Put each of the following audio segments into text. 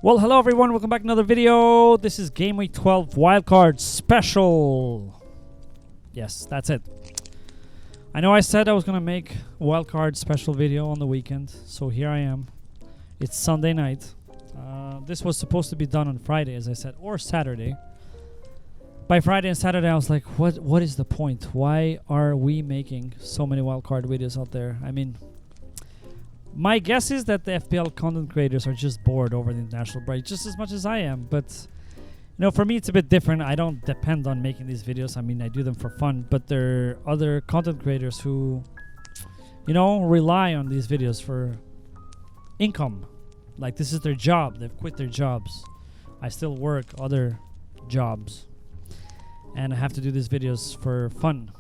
Well, hello everyone, welcome back to another video. This is Game Week 12 Wildcard Special. Yes, that's it. I know I said I was going to make a Wildcard Special video on the weekend, so here I am. It's Sunday night. This was supposed to be done on Friday, as I said, or Saturday. By Friday and Saturday, I was like, what is the point? Why are we making so many Wildcard videos out there? I mean, my guess is that the FPL content creators are just bored over the international break, just as much as I am. But, you know, for me, it's a bit different. I don't depend on making these videos. I mean, I do them for fun. But there are other content creators who, you know, rely on these videos for income. Like, this is their job. They've quit their jobs. I still work other jobs. And I have to do these videos for fun.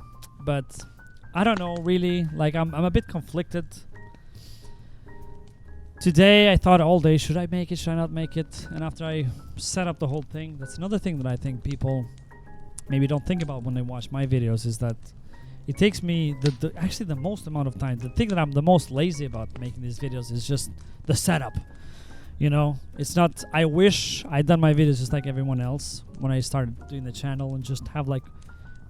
But I don't know, really. Like, I'm a bit conflicted. Today, I thought all day, should I make it, should I not make it? And after I set up the whole thing, that's another thing that I think people maybe don't think about when they watch my videos, is that it takes me actually the most amount of time. The thing that I'm the most lazy about making these videos is just the setup. You know, it's not, I wish I'd done my videos just like everyone else when I started doing the channel and just have like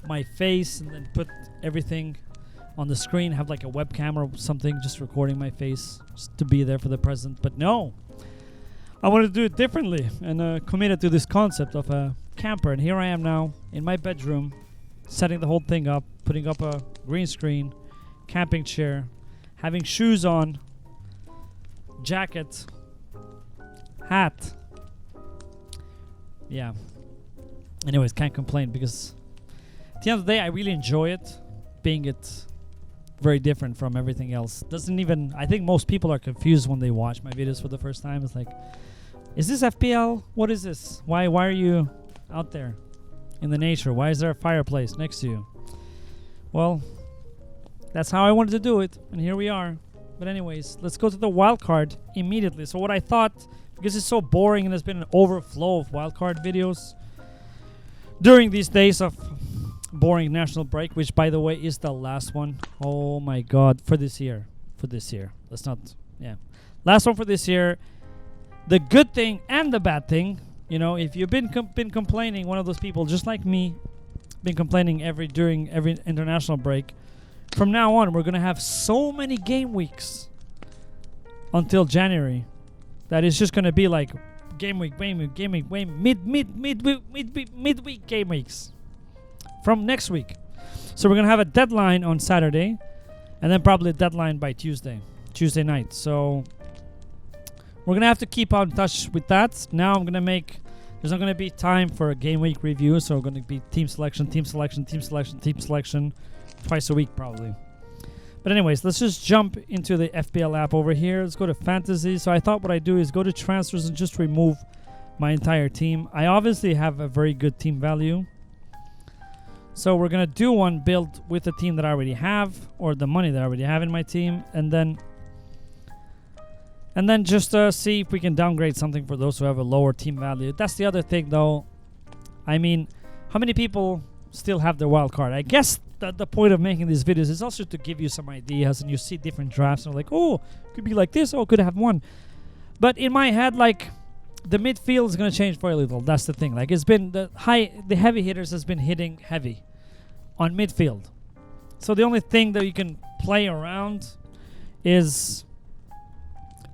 my face and then put everything on the screen, have like a webcam or something just recording my face just to be there for the present. But no, I wanted to do it differently and committed to this concept of a camper. And here I am now in my bedroom, setting the whole thing up, putting up a green screen, camping chair, having shoes on, jacket, hat. Yeah. Anyways, can't complain because at the end of the day, I really enjoy it, being it very different from everything else. Doesn't even, I think most people are confused when they watch my videos for the first time. It's like, is this FPL? What is this? Why are you out there in the nature? Why is there a fireplace next to you? Well, that's how I wanted to do it, and here we are. But anyways, let's go to the wildcard immediately. So what I thought, because it's so boring and there's been an overflow of wildcard videos during these days of boring national break, which by the way is the last one. Oh my god, for this year. Let's not, yeah. Last one for this year. The good thing and the bad thing, you know, if you've been complaining, one of those people just like me, been complaining during every international break, from now on we're gonna have so many game weeks until January that it's just gonna be like midweek game weeks from next week. So we're gonna have a deadline on Saturday and then probably a deadline by Tuesday night. So we're gonna have to keep on touch with that. Now I'm gonna make, there's not gonna be time for a game week review, so we're gonna be team selection twice a week probably. But anyways, let's just jump into the FPL app over here. Let's go to fantasy. So I thought what I'd do is go to transfers and just remove my entire team. I obviously have a very good team value, so we're going to do one build with the team that I already have, or the money that I already have in my team, and then just see if we can downgrade something for those who have a lower team value. That's the other thing though. I mean, how many people still have their wild card? I guess that the point of making these videos is also to give you some ideas, and you see different drafts and like, oh, could be like this, oh, could have one. But in my head, like, the midfield is going to change very little. That's the thing. Like, it's been the heavy hitters has been hitting heavy on midfield. So the only thing that you can play around is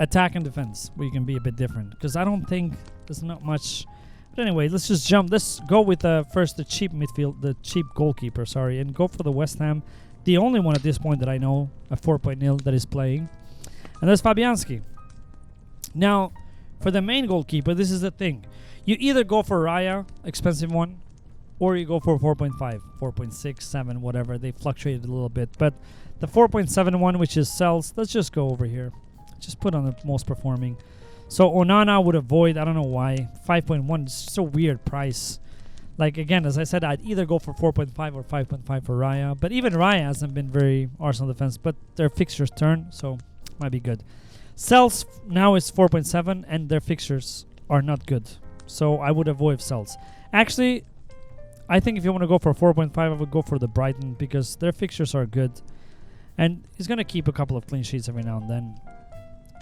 attack and defense, where you can be a bit different. Because I don't think there's not much. But anyway, let's just jump. Let's go with first the cheap midfield, the cheap goalkeeper, and go for the West Ham. The only one at this point that I know, a 4.0 that is playing. And that's Fabianski. Now, for the main goalkeeper, this is the thing. You either go for Raya, expensive one, or you go for 4.5, 4.6, 7, whatever. They fluctuated a little bit. But the 4.7 one, which is Cells, let's just go over here. Just put on the most performing. So Onana would avoid, I don't know why. 5.1 is just a weird price. Like, again, as I said, I'd either go for 4.5 or 5.5 for Raya. But even Raya hasn't been very Arsenal defense. But their fixtures turn, so might be good. Cells now is 4.7, and their fixtures are not good. So I would avoid Cells. Actually, I think if you want to go for 4.5, I would go for the Brighton, because their fixtures are good. And he's going to keep a couple of clean sheets every now and then.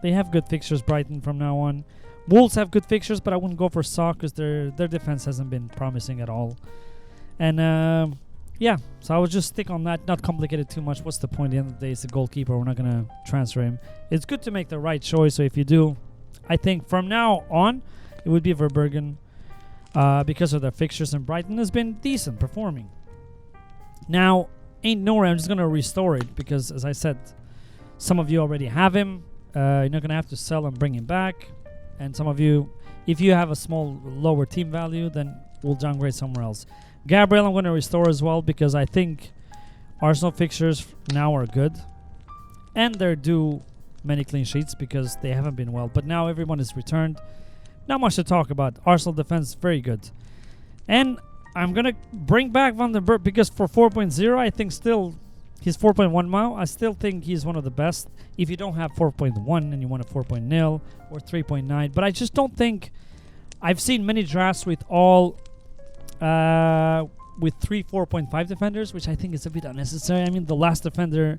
They have good fixtures, Brighton, from now on. Wolves have good fixtures, but I wouldn't go for Saw because their defense hasn't been promising at all. And yeah, so I would just stick on that, not complicate it too much. What's the point? At the end of the day, it's a goalkeeper. We're not going to transfer him. It's good to make the right choice. So if you do, I think from now on, it would be Verbergen because of their fixtures. And Brighton has been decent performing. Now, ain't no way I'm just going to restore it because, as I said, some of you already have him. You're not going to have to sell and bring him back. And some of you, if you have a small lower team value, then we'll downgrade somewhere else. Gabriel I'm going to restore as well because I think Arsenal fixtures now are good. And they're due many clean sheets because they haven't been well. But now everyone is returned. Not much to talk about. Arsenal defense, very good. And I'm going to bring back Van den Berg because for 4.0, I think still he's 4.1 now. I still think he's one of the best. If you don't have 4.1 and you want a 4.0 or 3.9. But I just don't think... I've seen many drafts with all... with 4.5 defenders, which I think is a bit unnecessary. I mean, the last defender,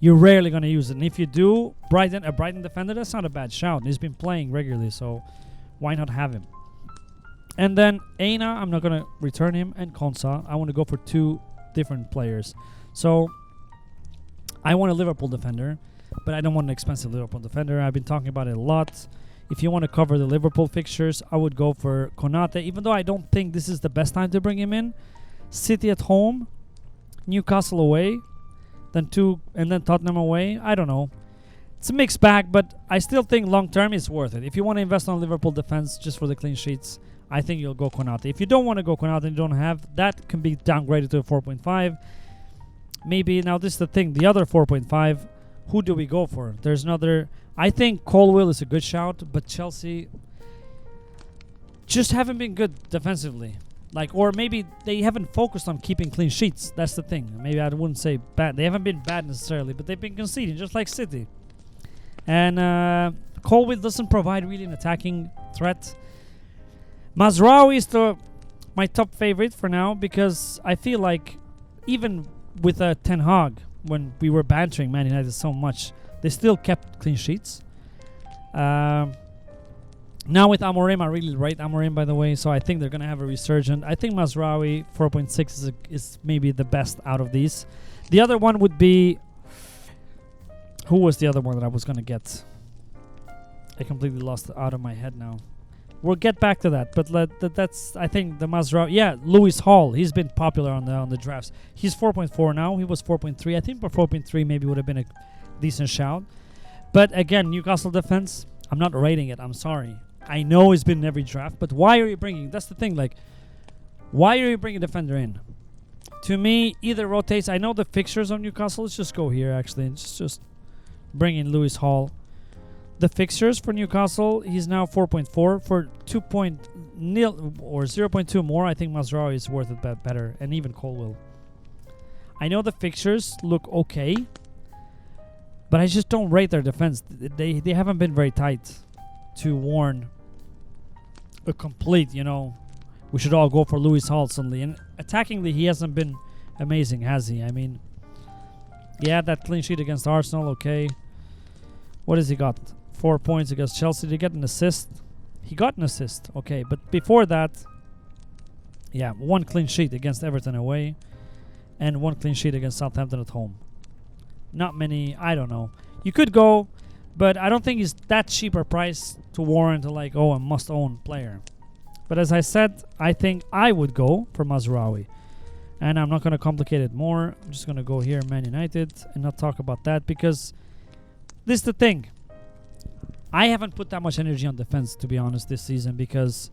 you're rarely going to use it. And if you do, a Brighton defender, that's not a bad shout. He's been playing regularly, so why not have him? And then Aina, I'm not going to return him. And Konsa, I want to go for two different players. So I want a Liverpool defender, but I don't want an expensive Liverpool defender. I've been talking about it a lot. If you want to cover the Liverpool fixtures, I would go for Konate, even though I don't think this is the best time to bring him in. City at home, Newcastle away, then Tottenham away. I don't know. It's a mixed bag, but I still think long term it's worth it. If you want to invest on Liverpool defense just for the clean sheets, I think you'll go Konate. If you don't want to go Konate and you don't have, that can be downgraded to a 4.5. Maybe, now this is the thing, the other 4.5, who do we go for? There's another... I think Colwill is a good shout, but Chelsea just haven't been good defensively. Or maybe they haven't focused on keeping clean sheets. That's the thing. Maybe I wouldn't say bad. They haven't been bad necessarily, but they've been conceding, just like City. And Colwill doesn't provide really an attacking threat. Mazraoui is my top favorite for now because I feel like even with Ten Hag, when we were bantering Man United so much, they still kept clean sheets. Now with Amorim, I really rate Amorim, by the way, so I think they're going to have a resurgence. I think Mazraoui 4.6 is maybe the best out of these. The other one would be... Who was the other one that I was going to get? I completely lost it out of my head now. We'll get back to that, but that's, I think, the Mazraoui. Yeah, Lewis Hall. He's been popular on the drafts. He's 4.4 now. He was 4.3. I think for 4.3 maybe would have been a decent shout. But again, Newcastle defense, I'm not rating it. I'm sorry. I know it's been in every draft, but why are you bringing... That's the thing, why are you bringing a defender in? To me, either rotates... I know the fixtures on Newcastle. Let's just go here, actually. And just bring in Lewis Hall. The fixtures for Newcastle, he's now 4.4. For 2.0 or 0.2 more, I think Mazraoui is worth it better. And even Colwill. I know the fixtures look okay, but I just don't rate their defense. They haven't been very tight to warn a complete, we should all go for Lewis Hall suddenly. And attackingly, he hasn't been amazing, has he? I mean, yeah, that clean sheet against Arsenal, okay. What has he got? 4 points against Chelsea. Did he get an assist? He got an assist, okay. But before that, yeah, 1 clean sheet against Everton away and 1 clean sheet against Southampton at home. Not many, I don't know. You could go, but I don't think he's that cheap a price to warrant a must-own player. But as I said, I think I would go for Mazraoui. And I'm not going to complicate it more. I'm just going to go here, Man United, and not talk about that because this is the thing. I haven't put that much energy on defense, to be honest, this season because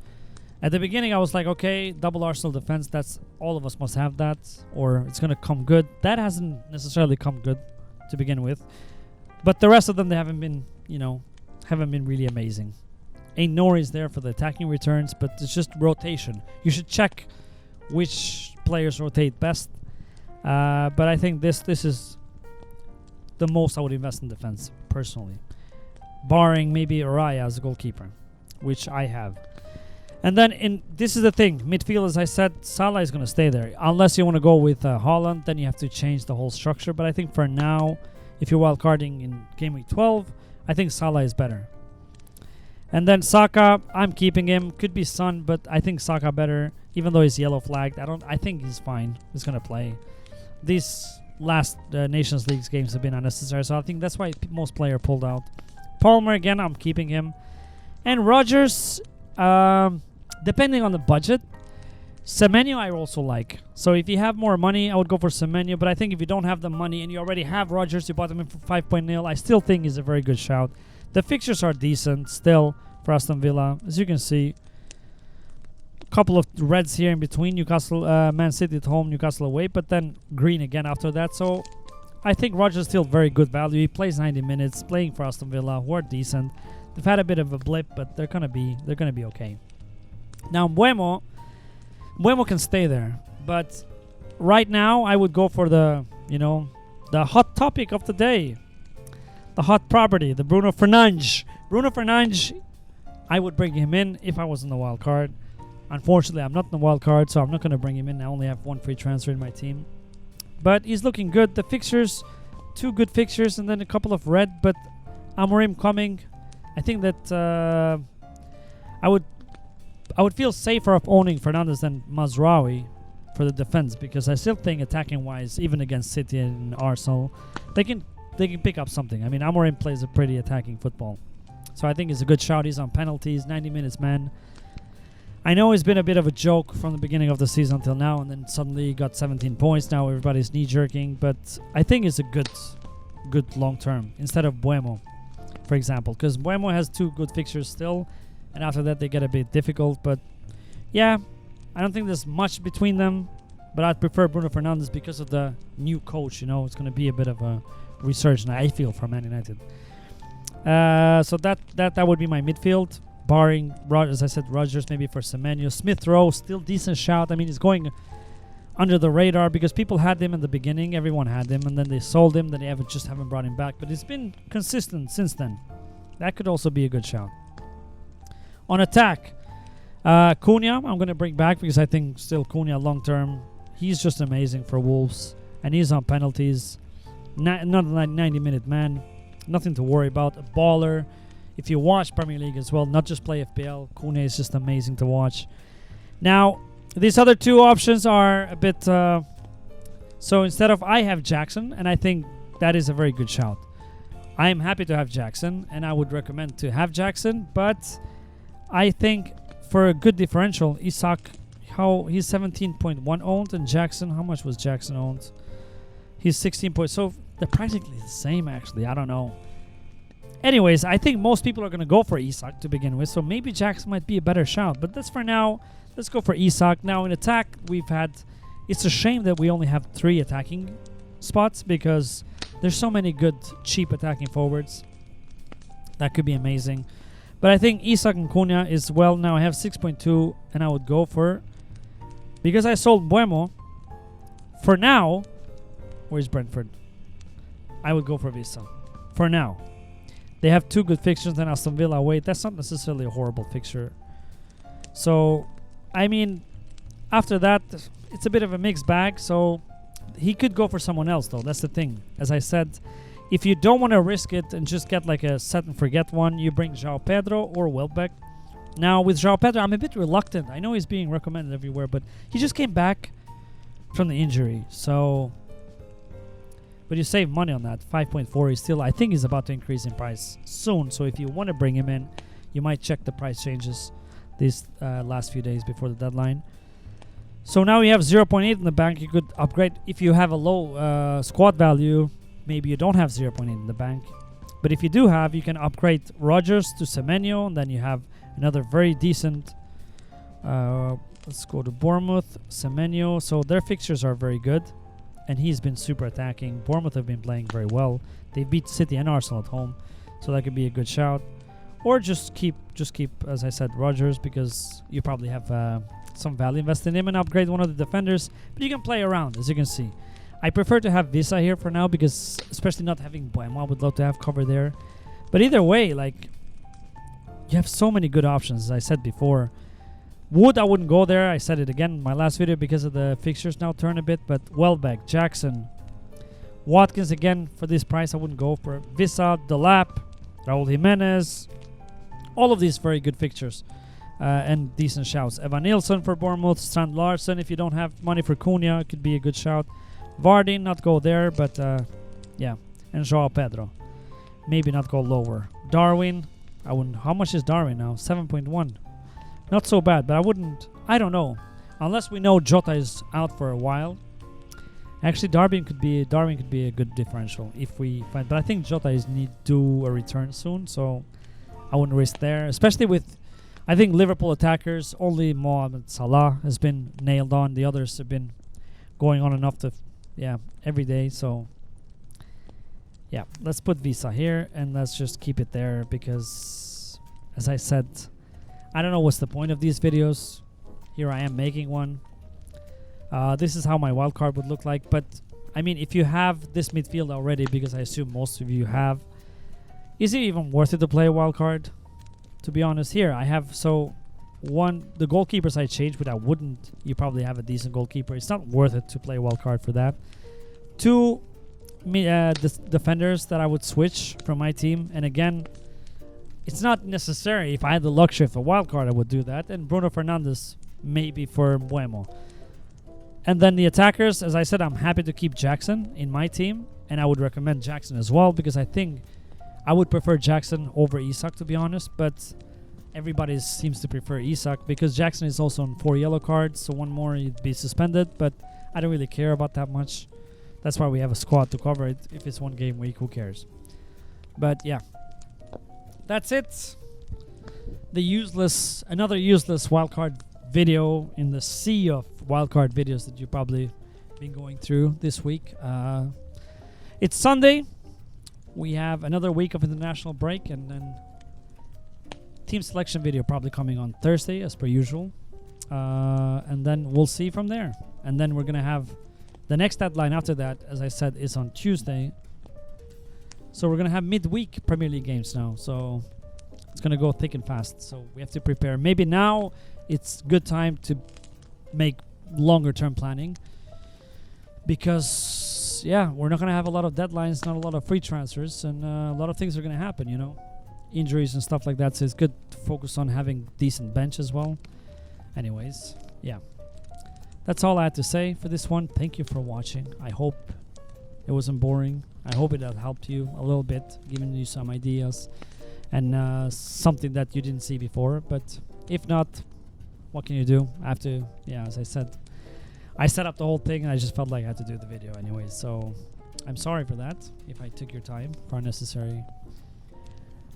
at the beginning I was like, okay, double Arsenal defense, that's all of us must have that, or it's going to come good. That hasn't necessarily come good to begin with. But the rest of them, they haven't been, haven't been really amazing. Ain't Norris there for the attacking returns, but it's just rotation. You should check which players rotate best. But I think this is the most I would invest in defense, personally. Barring maybe Araya as a goalkeeper, which I have. And then this is the thing. Midfield, as I said, Salah is going to stay there. Unless you want to go with Haaland, then you have to change the whole structure. But I think for now, if you're wildcarding in Game Week 12, I think Salah is better. And then Saka, I'm keeping him. Could be Son, but I think Saka better. Even though he's yellow flagged, I think he's fine. He's gonna play. These last Nations League games have been unnecessary, so I think that's why most player pulled out. Palmer again, I'm keeping him. And Rodgers, depending on the budget, Semenyo I also like. So if you have more money, I would go for Semenyo. But I think if you don't have the money and you already have Rodgers, you bought him in for 5.0, I still think he's a very good shout. The fixtures are decent still for Aston Villa. As you can see, a couple of reds here in between. Newcastle, Man City at home, Newcastle away. But then green again after that. So I think Rodgers is still very good value. He plays 90 minutes, playing for Aston Villa, who are decent. They've had a bit of a blip, but they're gonna be okay. Now Mbeumo can stay there, but right now I would go for the hot topic of the day, the hot property, the Bruno Fernandes. Bruno Fernandes, I would bring him in if I was in the wild card. Unfortunately, I'm not in the wild card, so I'm not going to bring him in. I only have one free transfer in my team, but he's looking good. The fixtures, 2 good fixtures, and then a couple of red. But Amorim coming, I think that I would feel safer of owning Fernandes than Mazraoui for the defense, because I still think attacking-wise, even against City and Arsenal, they can pick up something. I mean, Amorim plays a pretty attacking football, so I think it's a good shout. He's on penalties, 90 minutes, man. I know he's been a bit of a joke from the beginning of the season until now, and then suddenly he got 17 points. Now everybody's knee-jerking, but I think it's a good long-term instead of Mbeumo, for example, because Mbeumo has 2 good fixtures still, and after that they get a bit difficult. But yeah, I don't think there's much between them, but I'd prefer Bruno Fernandes because of the new coach. It's going to be a bit of a resurgence, I feel, for Man United. So that would be my midfield, barring, as I said, Rodgers maybe for Semenyo. Smith Rowe, still decent shout. I mean, he's going under the radar because people had him in the beginning. Everyone had him, and then they sold him. Then they haven't brought him back. But he's been consistent since then. That could also be a good shout. On attack, Cunha, I'm going to bring back because I think still Cunha long term, he's just amazing for Wolves, and he's on penalties. Not a 90-minute man, nothing to worry about. A baller. If you watch Premier League as well, not just play FPL, Cunha is just amazing to watch. Now, these other 2 options are a bit. So instead of, I have Jackson, and I think that is a very good shout. I am happy to have Jackson, and I would recommend to have Jackson, but I think for a good differential, Isak, he's 17.1 owned, and Jackson, how much was Jackson owned? He's 16 points. So they're practically the same, actually. I don't know. Anyways, I think most people are going to go for Isak to begin with, so maybe Jackson might be a better shout. But that's for now. Let's go for Isak. Now in attack, it's a shame that we only have 3 attacking spots because there's so many good, cheap attacking forwards. That could be amazing. But I think Isak and Cunha is, well, now I have 6.2, and I would go for, because I sold Mbeumo, for now, where's Brentford? I would go for Vista. For now. They have 2 good fixtures, then Aston Villa away. That's not necessarily a horrible fixture. So, I mean, after that, it's a bit of a mixed bag. So, he could go for someone else, though. That's the thing. As I said, if you don't want to risk it and just get like a set and forget one, you bring João Pedro or Welbeck. Now, with João Pedro, I'm a bit reluctant. I know he's being recommended everywhere, but he just came back from the injury. So, but you save money on that. 5.4 is still, I think he's about to increase in price soon. So if you want to bring him in, you might check the price changes these last few days before the deadline. So now you have 0.8 in the bank. You could upgrade. If you have a low squad value, maybe you don't have 0.8 in the bank. But if you do have, you can upgrade Rodgers to Semenyo, and then you have another very decent. Let's go to Bournemouth, Semenyo. So their fixtures are very good. And he's been super attacking. Bournemouth have been playing very well. They beat City and Arsenal at home, so that could be a good shout. Or just keep, as I said, Rodgers, because you probably have some value invested in him, and upgrade one of the defenders. But you can play around, as you can see. I prefer to have Visa here for now, because especially not having Mbeumo, I would love to have cover there. But either way, like, you have so many good options, as I said before. Wood, I wouldn't go there. I said it again in my last video because of the fixtures now turn a bit. But Welbeck, Jackson, Watkins again for this price, I wouldn't go for. Visa, Delap, Raul Jimenez, all of these very good fixtures and decent shouts. Evan Nilsson for Bournemouth, Strand Larsen. If you don't have money for Cunha, it could be a good shout. Vardy, not go there, but yeah. And Joao Pedro, maybe not go lower. Darwin, I wouldn't. How much is Darwin now? 7.1. Not so bad, but I wouldn't. I don't know, unless we know Jota is out for a while. Actually, Darwin could be a good differential if we find. But I think Jota is need to a return soon, so I wouldn't risk there. Especially with, I think Liverpool attackers, only Mohamed Salah has been nailed on. The others have been going on enough to, every day. So yeah, let's put Visa here and let's just keep it there because, as I said, I don't know what's the point of these videos. Here I am making one. This is how my wildcard would look like. But I mean, if you have this midfield already, because I assume most of you have, is it even worth it to play a wildcard? To be honest, here I have the goalkeepers I changed, but I wouldn't. You probably have a decent goalkeeper. It's not worth it to play a wildcard for that. 2 defenders that I would switch from my team, and again, it's not necessary. If I had the luxury of a wildcard, I would do that. And Bruno Fernandes maybe for Buemo. And then the attackers, as I said, I'm happy to keep Jackson in my team, and I would recommend Jackson as well because I think I would prefer Jackson over Isak, to be honest, but everybody seems to prefer Isak because Jackson is also on 4 yellow cards, so one more he'd be suspended, but I don't really care about that much. That's why we have a squad to cover it. If it's one game week, who cares? But yeah, that's it. Another useless wildcard video in the sea of wildcard videos that you've probably been going through this week. It's Sunday. We have another week of international break, and then team selection video probably coming on Thursday as per usual. And then we'll see from there. And then we're going to have the next deadline after that, as I said, is on Tuesday. So we're going to have midweek Premier League games now. So it's going to go thick and fast. So we have to prepare. Maybe now it's good time to make longer term planning. Because, yeah, we're not going to have a lot of deadlines, not a lot of free transfers. And a lot of things are going to happen, you know. Injuries and stuff like that. So it's good to focus on having decent bench as well. Anyways, yeah. That's all I had to say for this one. Thank you for watching. I hope it wasn't boring. I hope it had helped you a little bit, giving you some ideas and something that you didn't see before. But if not, what can you do? I have to, as I said, I set up the whole thing and I just felt like I had to do the video anyway. So I'm sorry for that if I took your time for unnecessary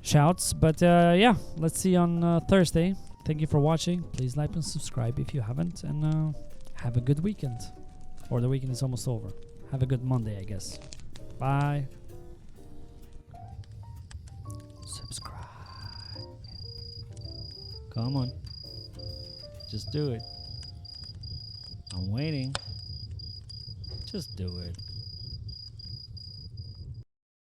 shouts. But let's see on Thursday. Thank you for watching. Please like and subscribe if you haven't. And have a good weekend. Or the weekend is almost over. Have a good Monday, I guess. Bye. Subscribe. Come on. Just do it. I'm waiting. Just do it.